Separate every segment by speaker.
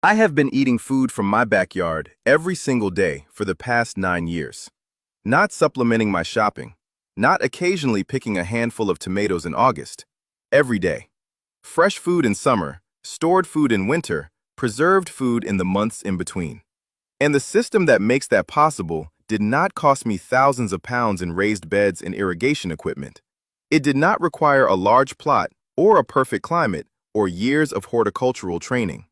Speaker 1: I have been eating food from my backyard every single day for the past 9 years. Not supplementing my shopping, not occasionally picking a handful of tomatoes in August. Every day. Fresh food in summer, stored food in winter, preserved food in the months in between. And the system that makes that possible did not cost me thousands of pounds in raised beds and irrigation equipment. It did not require a large plot or a perfect climate or years of horticultural training.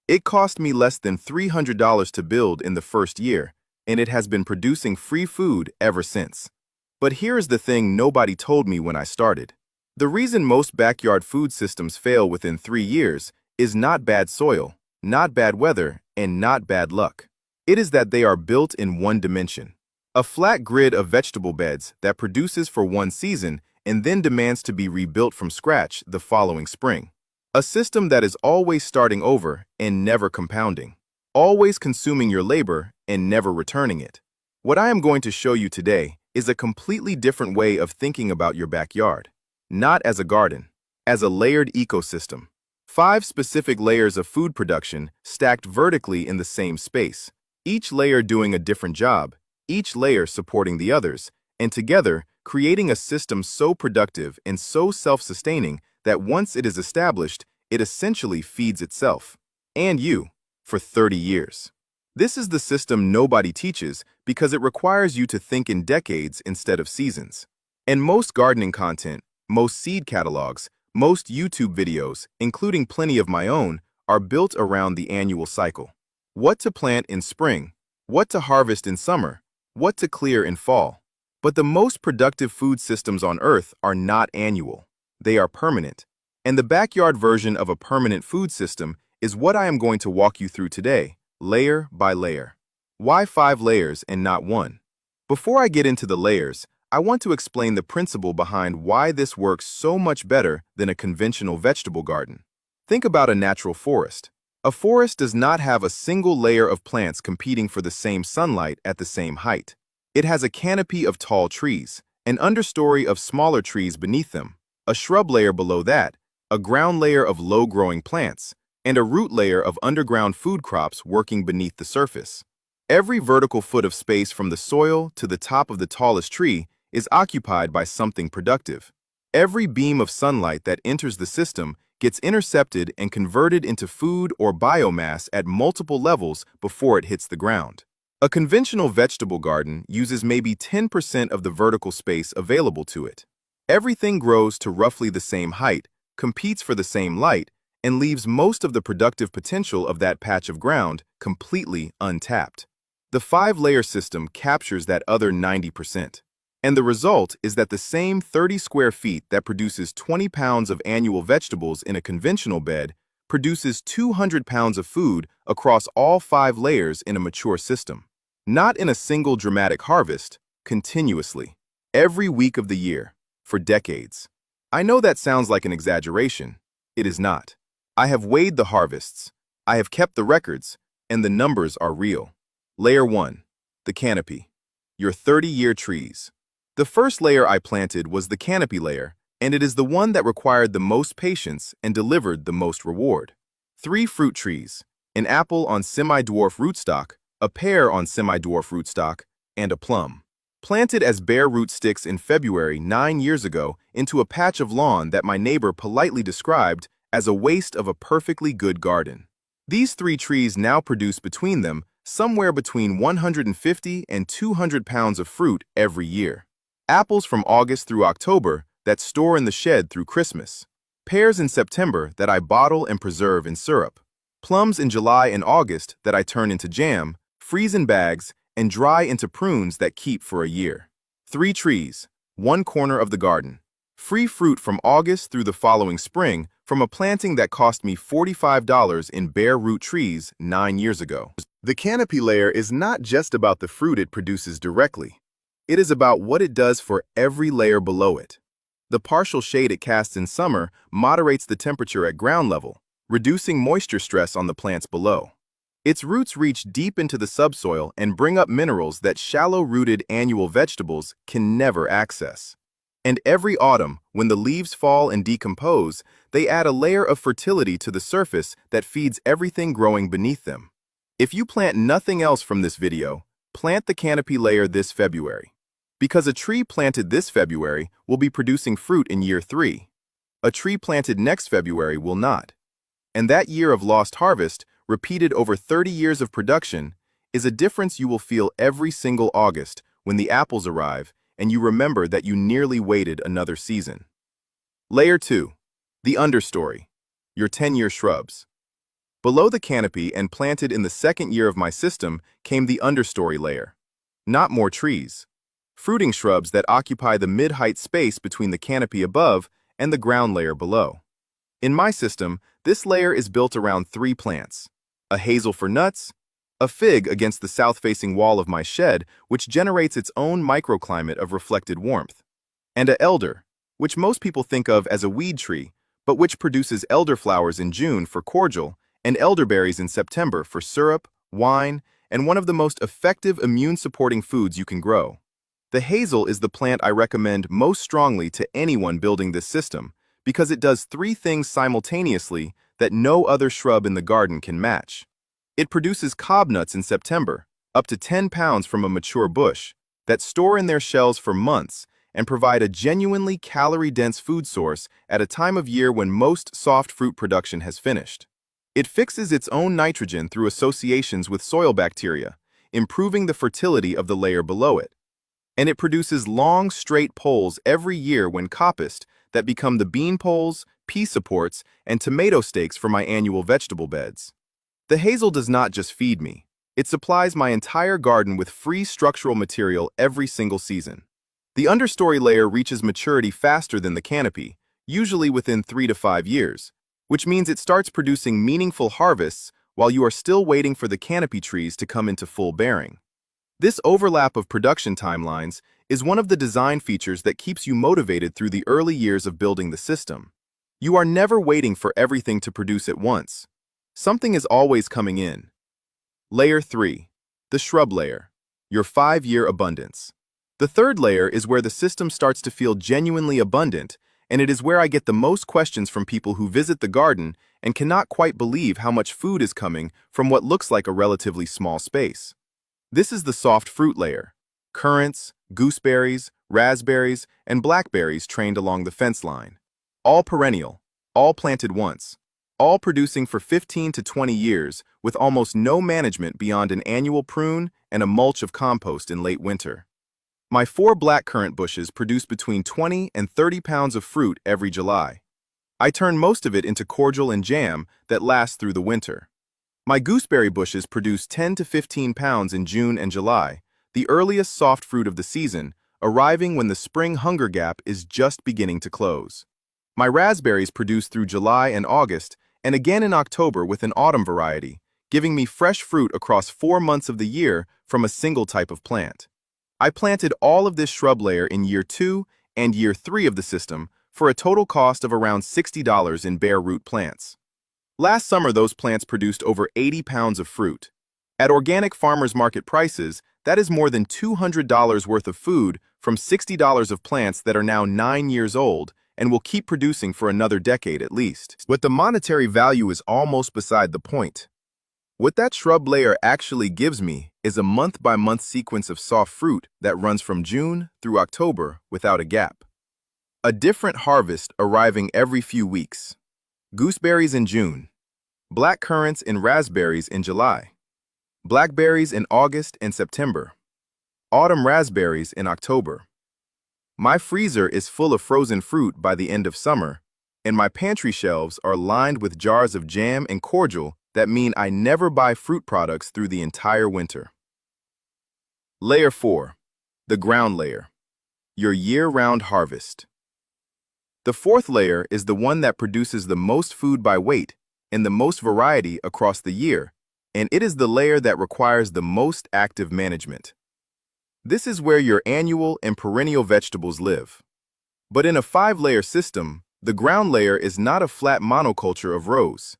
Speaker 1: It cost me less than $300 to build in the first year, and it has been producing free food ever since. But here is the thing nobody told me when I started. The reason most backyard food systems fail within 3 years is not bad soil, not bad weather, and not bad luck. It is that they are built in one dimension. A flat grid of vegetable beds that produces for one season and then demands to be rebuilt from scratch the following spring. A system that is always starting over and never compounding, always consuming your labor and never returning it. What I am going to show you today is a completely different way of thinking about your backyard. Not as a garden, as a layered ecosystem. 5 specific layers of food production stacked vertically in the same space, each layer doing a different job, each layer supporting the others, and together creating a system so productive and so self-sustaining that once it is established, it essentially feeds itself, and you, for 30 years. This is the system nobody teaches because it requires you to think in decades instead of seasons. And most gardening content, most seed catalogs, most YouTube videos, including plenty of my own, are built around the annual cycle. What to plant in spring, what to harvest in summer, what to clear in fall. But the most productive food systems on Earth are not annual. They are permanent. And the backyard version of a permanent food system is what I am going to walk you through today, layer by layer. Why 5 layers and not 1? Before I get into the layers, I want to explain the principle behind why this works so much better than a conventional vegetable garden. Think about a natural forest. A forest does not have a single layer of plants competing for the same sunlight at the same height. It has a canopy of tall trees, an understory of smaller trees beneath them, a shrub layer below that, a ground layer of low-growing plants, and a root layer of underground food crops working beneath the surface. Every vertical foot of space from the soil to the top of the tallest tree is occupied by something productive. Every beam of sunlight that enters the system gets intercepted and converted into food or biomass at multiple levels before it hits the ground. A conventional vegetable garden uses maybe 10% of the vertical space available to it. Everything grows to roughly the same height, competes for the same light, and leaves most of the productive potential of that patch of ground completely untapped. The 5-layer system captures that other 90%. And the result is that the same 30 square feet that produces 20 pounds of annual vegetables in a conventional bed produces 200 pounds of food across all 5 layers in a mature system. Not in a single dramatic harvest, continuously, every week of the year, for decades. I know that sounds like an exaggeration. It is not. I have weighed the harvests. I have kept the records, and the numbers are real. Layer 1. The canopy. Your 30-year trees. The first layer I planted was the canopy layer, and it is the one that required the most patience and delivered the most reward. 3 fruit trees, an apple on semi-dwarf rootstock, a pear on semi-dwarf rootstock, and a plum. Planted as bare root sticks in February 9 years ago into a patch of lawn that my neighbor politely described as a waste of a perfectly good garden. These 3 trees now produce between them somewhere between 150 and 200 pounds of fruit every year. Apples from August through October that store in the shed through Christmas. Pears in September that I bottle and preserve in syrup. Plums in July and August that I turn into jam, freeze in bags, and dry into prunes that keep for a year. 3 trees, 1 corner of the garden. Free fruit from August through the following spring from a planting that cost me $45 in bare root trees 9 years ago. The canopy layer is not just about the fruit it produces directly. It is about what it does for every layer below it. The partial shade it casts in summer moderates the temperature at ground level, reducing moisture stress on the plants below. Its roots reach deep into the subsoil and bring up minerals that shallow-rooted annual vegetables can never access. And every autumn, when the leaves fall and decompose, they add a layer of fertility to the surface that feeds everything growing beneath them. If you plant nothing else from this video, plant the canopy layer this February. Because a tree planted this February will be producing fruit in year 3. A tree planted next February will not. And that year of lost harvest, repeated over 30 years of production, is a difference you will feel every single August when the apples arrive and you remember that you nearly waited another season. Layer 2. The understory. Your 10-year shrubs. Below the canopy and planted in the second year of my system came the understory layer. Not more trees. Fruiting shrubs that occupy the mid-height space between the canopy above and the ground layer below. In my system, this layer is built around 3 plants. A hazel for nuts, a fig against the south-facing wall of my shed, which generates its own microclimate of reflected warmth, and a elder, which most people think of as a weed tree, but which produces elderflowers in June for cordial and elderberries in September for syrup, wine, and one of the most effective immune-supporting foods you can grow. The hazel is the plant I recommend most strongly to anyone building this system because it does 3 things simultaneously that no other shrub in the garden can match. It produces cob nuts in September, up to 10 pounds from a mature bush, that store in their shells for months and provide a genuinely calorie-dense food source at a time of year when most soft fruit production has finished. It fixes its own nitrogen through associations with soil bacteria, improving the fertility of the layer below it. And it produces long, straight poles every year when coppiced that become the bean poles, pea supports, and tomato stakes for my annual vegetable beds. The hazel does not just feed me. It supplies my entire garden with free structural material every single season. The understory layer reaches maturity faster than the canopy, usually within 3 to 5 years, which means it starts producing meaningful harvests while you are still waiting for the canopy trees to come into full bearing. This overlap of production timelines is one of the design features that keeps you motivated through the early years of building the system. You are never waiting for everything to produce at once. Something is always coming in. Layer 3. The shrub layer. Your 5-year abundance. The third layer is where the system starts to feel genuinely abundant, and it is where I get the most questions from people who visit the garden and cannot quite believe how much food is coming from what looks like a relatively small space. This is the soft fruit layer. Currants, gooseberries, raspberries, and blackberries trained along the fence line. All perennial, all planted once, all producing for 15 to 20 years with almost no management beyond an annual prune and a mulch of compost in late winter. My 4 blackcurrant bushes produce between 20 and 30 pounds of fruit every July. I turn most of it into cordial and jam that lasts through the winter. My gooseberry bushes produce 10 to 15 pounds in June and July, the earliest soft fruit of the season, arriving when the spring hunger gap is just beginning to close. My raspberries produce through July and August, and again in October with an autumn variety, giving me fresh fruit across 4 months of the year from a single type of plant. I planted all of this shrub layer in year 2 and year 3 of the system for a total cost of around $60 in bare root plants. Last summer, those plants produced over 80 pounds of fruit. At organic farmers market prices, that is more than $200 worth of food from $60 of plants that are now 9 years old and will keep producing for another decade at least. But the monetary value is almost beside the point. What that shrub layer actually gives me is a month-by-month sequence of soft fruit that runs from June through October without a gap. A different harvest arriving every few weeks. Gooseberries in June, blackcurrants and raspberries in July, blackberries in August and September, autumn raspberries in October. My freezer is full of frozen fruit by the end of summer, and my pantry shelves are lined with jars of jam and cordial that mean I never buy fruit products through the entire winter. Layer 4. The ground layer. Your year-round harvest. The fourth layer is the one that produces the most food by weight and the most variety across the year, and it is the layer that requires the most active management. This is where your annual and perennial vegetables live. But in a 5-layer system, the ground layer is not a flat monoculture of rows.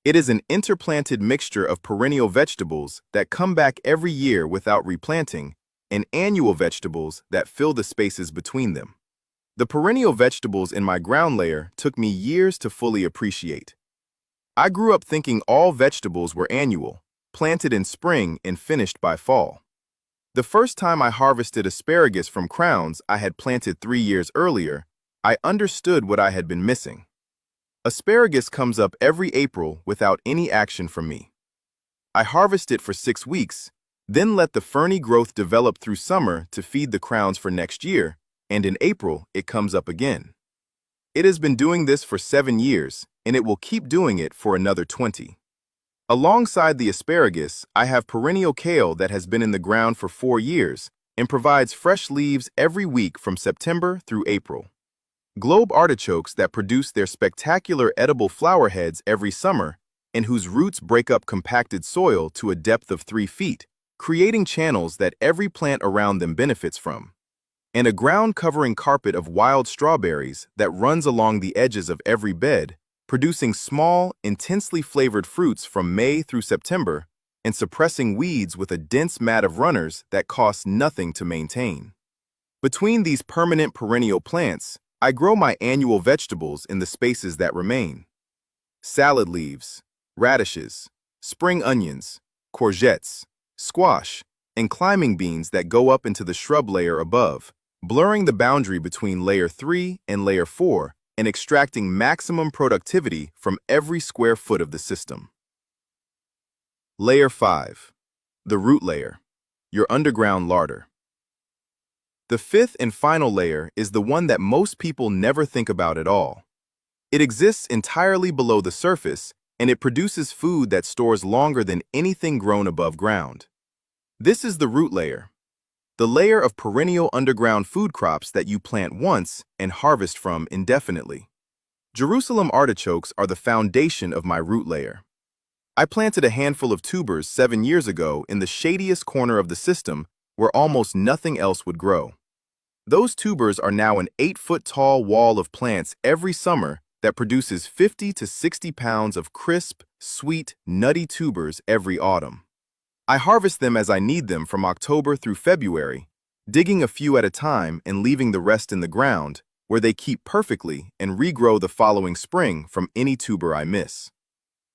Speaker 1: It is an interplanted mixture of perennial vegetables that come back every year without replanting, and annual vegetables that fill the spaces between them. The perennial vegetables in my ground layer took me years to fully appreciate. I grew up thinking all vegetables were annual, planted in spring and finished by fall. The first time I harvested asparagus from crowns I had planted 3 years earlier, I understood what I had been missing. Asparagus comes up every April without any action from me. I harvest it for 6 weeks, then let the ferny growth develop through summer to feed the crowns for next year, and in April it comes up again. It has been doing this for 7 years, and it will keep doing it for another 20. Alongside the asparagus, I have perennial kale that has been in the ground for 4 years and provides fresh leaves every week from September through April. Globe artichokes that produce their spectacular edible flower heads every summer and whose roots break up compacted soil to a depth of 3 feet, creating channels that every plant around them benefits from. And a ground-covering carpet of wild strawberries that runs along the edges of every bed, producing small, intensely flavored fruits from May through September and suppressing weeds with a dense mat of runners that costs nothing to maintain. Between these permanent perennial plants, I grow my annual vegetables in the spaces that remain. Salad leaves, radishes, spring onions, courgettes, squash, and climbing beans that go up into the shrub layer above, blurring the boundary between layer 3 and layer 4 and extracting maximum productivity from every square foot of the system. Layer 5. The root layer, your underground larder. The fifth and final layer is the one that most people never think about at all. It exists entirely below the surface, and it produces food that stores longer than anything grown above ground. This is the root layer, the layer of perennial underground food crops that you plant once and harvest from indefinitely. Jerusalem artichokes are the foundation of my root layer. I planted a handful of tubers 7 years ago in the shadiest corner of the system where almost nothing else would grow. Those tubers are now an 8-foot-tall wall of plants every summer that produces 50 to 60 pounds of crisp, sweet, nutty tubers every autumn. I harvest them as I need them from October through February, digging a few at a time and leaving the rest in the ground, where they keep perfectly and regrow the following spring from any tuber I miss.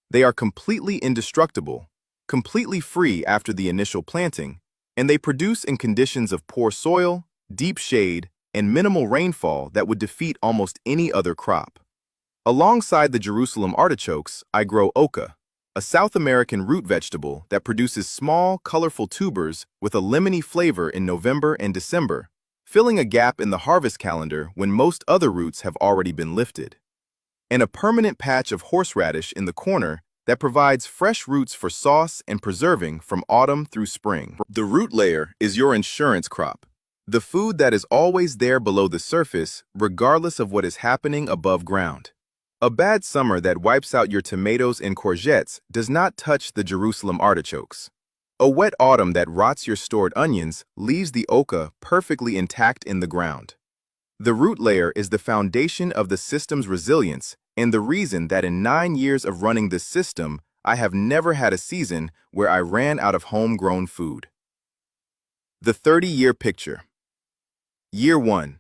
Speaker 1: They are completely indestructible, completely free after the initial planting, and they produce in conditions of poor soil, deep shade, and minimal rainfall that would defeat almost any other crop. Alongside the Jerusalem artichokes, I grow oca, a South American root vegetable that produces small, colorful tubers with a lemony flavor in November and December, filling a gap in the harvest calendar when most other roots have already been lifted. And a permanent patch of horseradish in the corner that provides fresh roots for sauce and preserving from autumn through spring. The root layer is your insurance crop, the food that is always there below the surface regardless of what is happening above ground. A bad summer that wipes out your tomatoes and courgettes does not touch the Jerusalem artichokes. A wet autumn that rots your stored onions leaves the oca perfectly intact in the ground. The root layer is the foundation of the system's resilience and the reason that in 9 years of running this system, I have never had a season where I ran out of homegrown food. The 30-year picture. Year 1.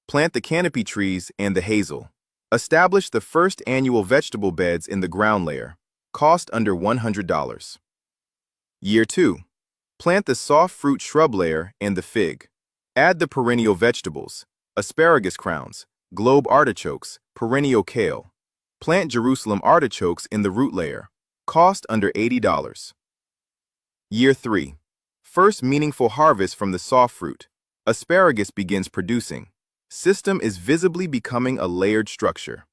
Speaker 1: Plant the canopy trees and the hazel. Establish the first annual vegetable beds in the ground layer. Cost under $100. Year 2. Plant the soft fruit shrub layer and the fig. Add the perennial vegetables, asparagus crowns, globe artichokes, perennial kale. Plant Jerusalem artichokes in the root layer. Cost under $80. Year 3. First meaningful harvest from the soft fruit. Asparagus begins producing. System is visibly becoming a layered structure.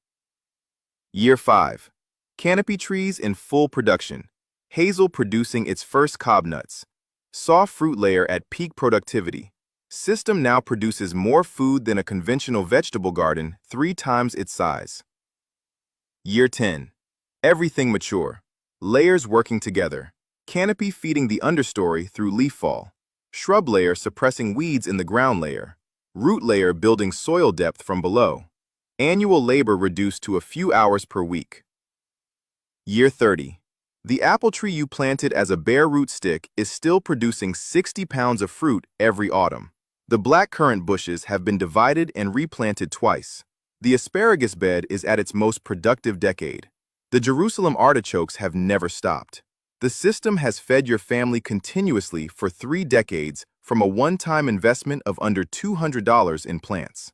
Speaker 1: Year 5. Canopy trees in full production. Hazel producing its first cob nuts. Soft fruit layer at peak productivity. System now produces more food than a conventional vegetable garden 3 times its size. Year 10. Everything mature. Layers working together. Canopy feeding the understory through leaf fall. Shrub layer suppressing weeds in the ground layer. Root layer building soil depth from below. Annual labor reduced to a few hours per week. Year 30. The apple tree you planted as a bare root stick is still producing 60 pounds of fruit every autumn. The blackcurrant bushes have been divided and replanted twice. The asparagus bed is at its most productive decade. The Jerusalem artichokes have never stopped. The system has fed your family continuously for 3 decades from a one-time investment of under $200 in plants.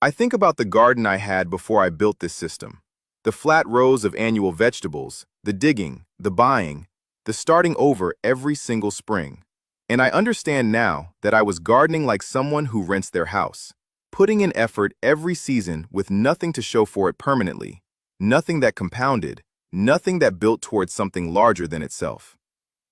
Speaker 1: I think about the garden I had before I built this system. The flat rows of annual vegetables, the digging, the buying, the starting over every single spring. And I understand now that I was gardening like someone who rents their house, putting in effort every season with nothing to show for it permanently, nothing that compounded, nothing that built towards something larger than itself.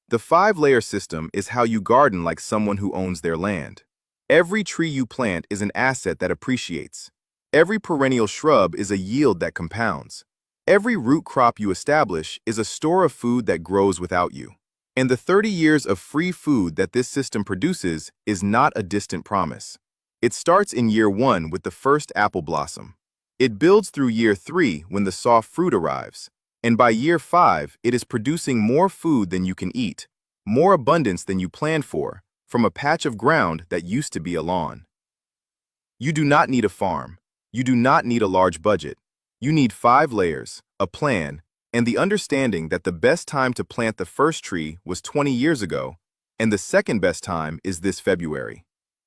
Speaker 1: The 5-layer system is how you garden like someone who owns their land. Every tree you plant is an asset that appreciates. Every perennial shrub is a yield that compounds. Every root crop you establish is a store of food that grows without you. And the 30 years of free food that this system produces is not a distant promise. It starts in year 1 with the first apple blossom. It builds through year 3 when the soft fruit arrives. And by year 5, it is producing more food than you can eat, more abundance than you planned for, from a patch of ground that used to be a lawn. You do not need a farm. You do not need a large budget. You need 5 layers, a plan, and the understanding that the best time to plant the first tree was 20 years ago, and the second best time is this February.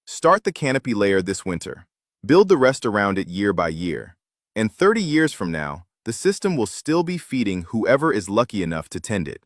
Speaker 1: Start the canopy layer this winter. Build the rest around it year by year. And 30 years from now, the system will still be feeding whoever is lucky enough to tend it.